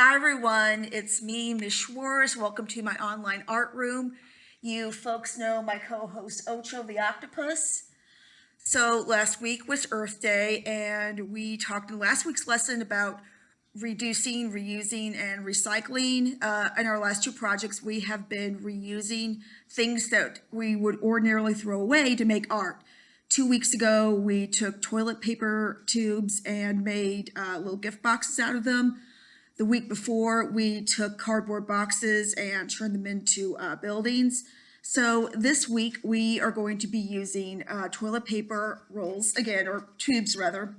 Hi everyone, it's me, Ms. Schwarze. Welcome to my online art room. You folks know my co-host Ocho the Octopus. So last week was Earth Day, and we talked in last week's lesson about reducing, reusing, and recycling. In our last two projects, we have been reusing things that we would ordinarily throw away to make art. 2 weeks ago, we took toilet paper tubes and made little gift boxes out of them. The week before, we took cardboard boxes and turned them into buildings. So this week, we are going to be using toilet paper rolls again, or tubes rather.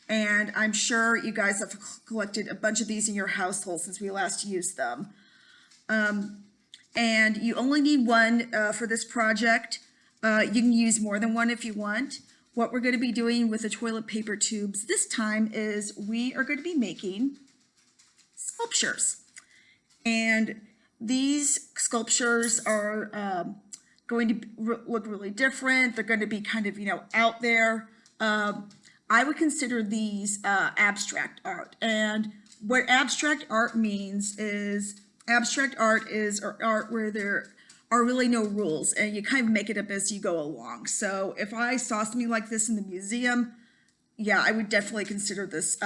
And I'm sure you guys have collected a bunch of these in your household since we last used them. And you only need one for this project. You can use more than one if you want. What we're going to be doing with the toilet paper tubes this time is we are going to be making sculptures. And these sculptures are going to look really different. They're going to be kind of, out there. I would consider these abstract art. And what abstract art means is abstract art is art where there are really no rules and you kind of make it up as you go along. So if I saw something like this in the museum, yeah, I would definitely consider this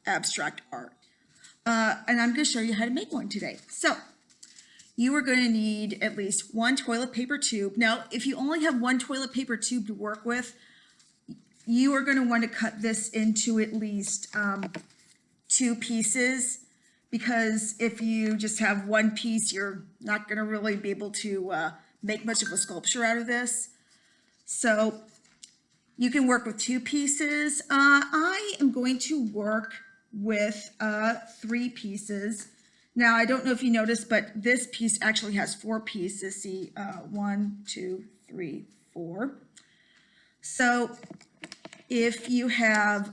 abstract art. And I'm going to show you how to make one today. So you are going to need at least one toilet paper tube. Now, if you only have one toilet paper tube to work with, you are going to want to cut this into at least 2 pieces, because if you just have one piece, you're not going to really be able to make much of a sculpture out of this. So you can work with 2 pieces. I am going to work with 3 pieces. Now, I don't know if you noticed, but this piece actually has 4 pieces. See, 1, 2, 3, 4. So if you have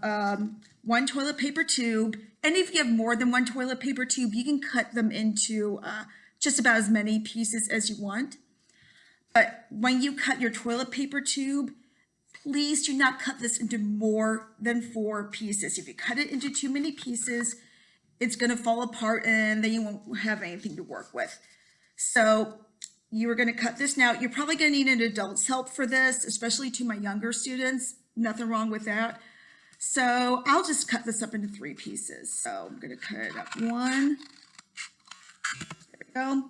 one toilet paper tube, and if you have more than one toilet paper tube, you can cut them into just about as many pieces as you want. But when you cut your toilet paper tube, please do not cut this into more than 4 pieces. If you cut it into too many pieces, it's going to fall apart and then you won't have anything to work with. So you are going to cut this. Now, you're probably going to need an adult's help for this, especially to my younger students. Nothing wrong with that. So I'll just cut this up into 3 pieces. So I'm going to cut it up 1. There we go.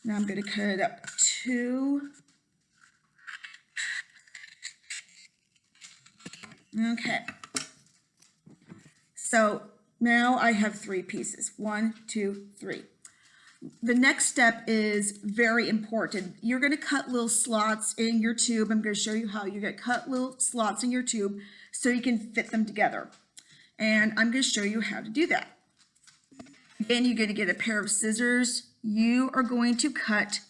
Now I'm going to cut it up 2. Okay. So now I have 3 pieces. 1, 2, 3. The next step is very important. You're going to cut little slots in your tube. I'm going to show you how you get cut little slots in your tube so you can fit them together. And I'm going to show you how to do that. Again, you're going to get a pair of scissors. You are going to cut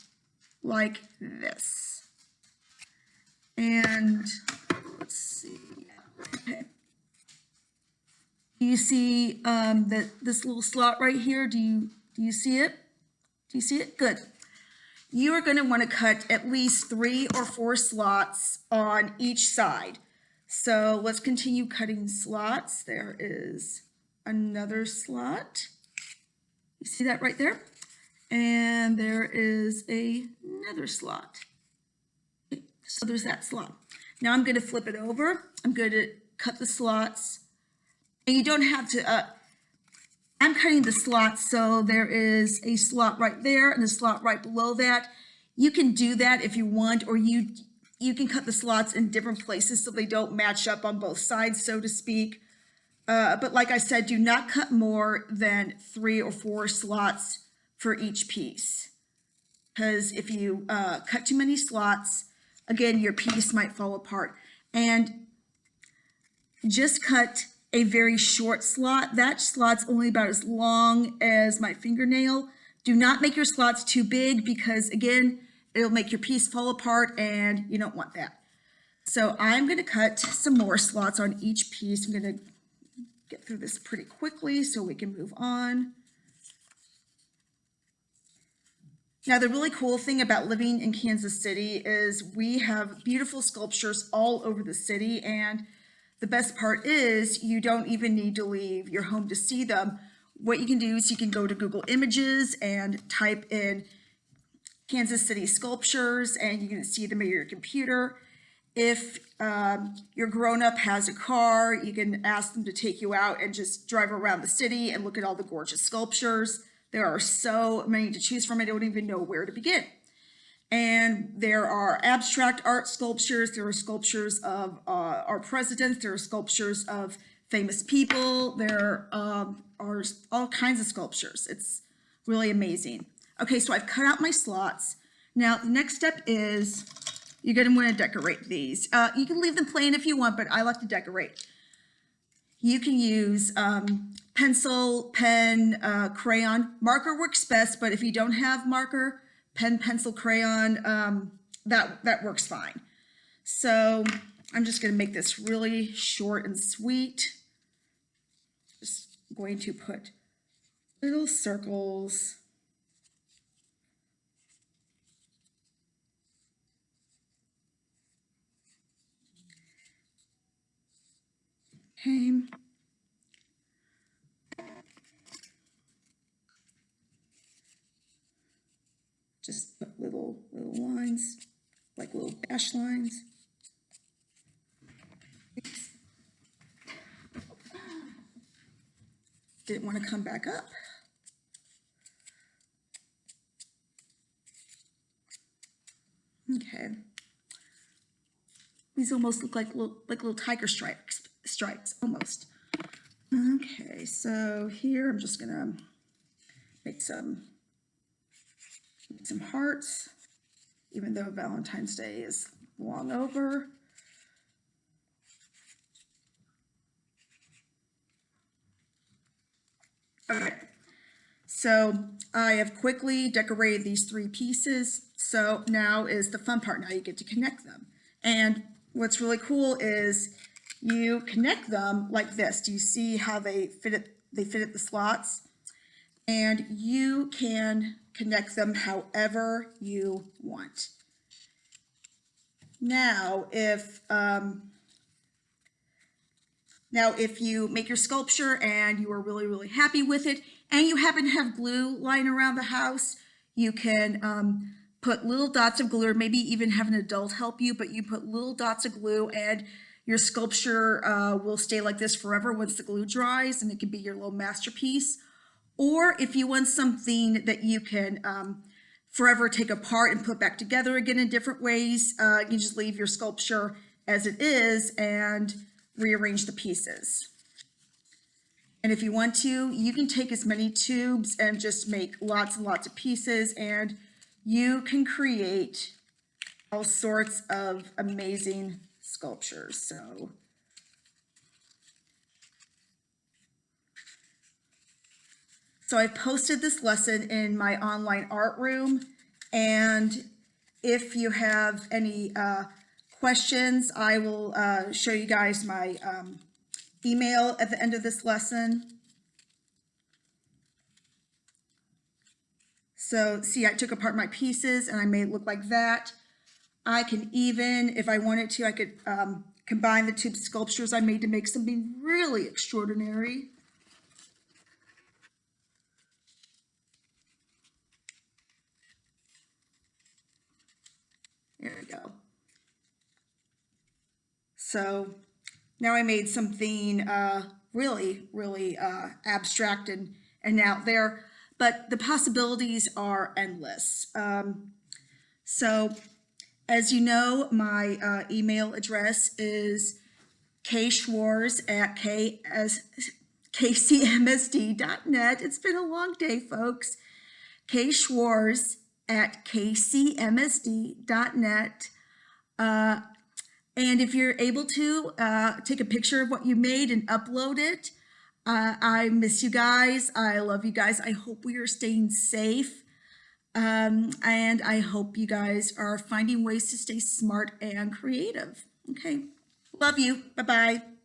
like this. And let's see. Okay. Do you see this little slot right here? Do you see it? Do you see it? Good. You are going to want to cut at least 3 or 4 slots on each side. So let's continue cutting slots. There is another slot. You see that right there? And there is another slot. Okay, so there's that slot. Now I'm going to flip it over. I'm going to cut the slots. And you don't have to, I'm cutting the slots, so there is a slot right there and a slot right below that. You can do that if you want, or you can cut the slots in different places so they don't match up on both sides, so to speak. But like I said, do not cut more than 3 or 4 slots for each piece. Because if you cut too many slots, again, your piece might fall apart. And just cut a very short slot. That slot's only about as long as my fingernail. Do not make your slots too big because, again, it'll make your piece fall apart and you don't want that. So I'm going to cut some more slots on each piece. I'm going to get through this pretty quickly so we can move on. Now, the really cool thing about living in Kansas City is we have beautiful sculptures all over the city, and the best part is you don't even need to leave your home to see them. what you can do is you can go to Google Images and type in Kansas City sculptures, and you can see them at your computer. If your grown-up has a car, you can ask them to take you out and just drive around the city and look at all the gorgeous sculptures. There are so many to choose from, I don't even know where to begin. And there are abstract art sculptures, there are sculptures of our presidents, there are sculptures of famous people, there are all kinds of sculptures. It's really amazing. Okay, so I've cut out my slots. Now, the next step is you're going to want to decorate these. You can leave them plain if you want, but I like to decorate. You can use pencil, pen, crayon. Marker works best, but if you don't have marker, pen, pencil, crayon, that works fine. So I'm just going to make this really short and sweet. Just going to put little circles. Okay. Just put little lines, like little dash lines. Didn't want to come back up. Okay. These almost look like little tiger stripes, almost. Okay, so here I'm just gonna make some hearts, even though Valentine's Day is long over. Okay, so I have quickly decorated these 3 pieces. So now is the fun part. Now you get to connect them. And what's really cool is you connect them like this. Do you see how they fit at the slots? And you can connect them however you want. Now, if you make your sculpture and you are really happy with it, and you happen to have glue lying around the house, you can put little dots of glue, or maybe even have an adult help you, but you put little dots of glue and your sculpture will stay like this forever once the glue dries, and it can be your little masterpiece. Or if you want something that you can forever take apart and put back together again in different ways, you can just leave your sculpture as it is and rearrange the pieces. And if you want to, you can take as many tubes and just make lots and lots of pieces, and you can create all sorts of amazing sculptures. So I've posted this lesson in my online art room, and if you have any questions, I will show you guys my email at the end of this lesson. So see, I took apart my pieces and I made it look like that. I can even, if I wanted to, I could combine the 2 sculptures I made to make something really extraordinary. There we go. So now I made something really abstract and out there, but the possibilities are endless. So as you know, my email address is kschwarze@kcmsd.net. It's been a long day, folks. kschwarze@kcmsd.net. And if you're able to take a picture of what you made and upload it, I miss you guys. I love you guys. I hope we are staying safe. And I hope you guys are finding ways to stay smart and creative. Okay. Love you. Bye-bye.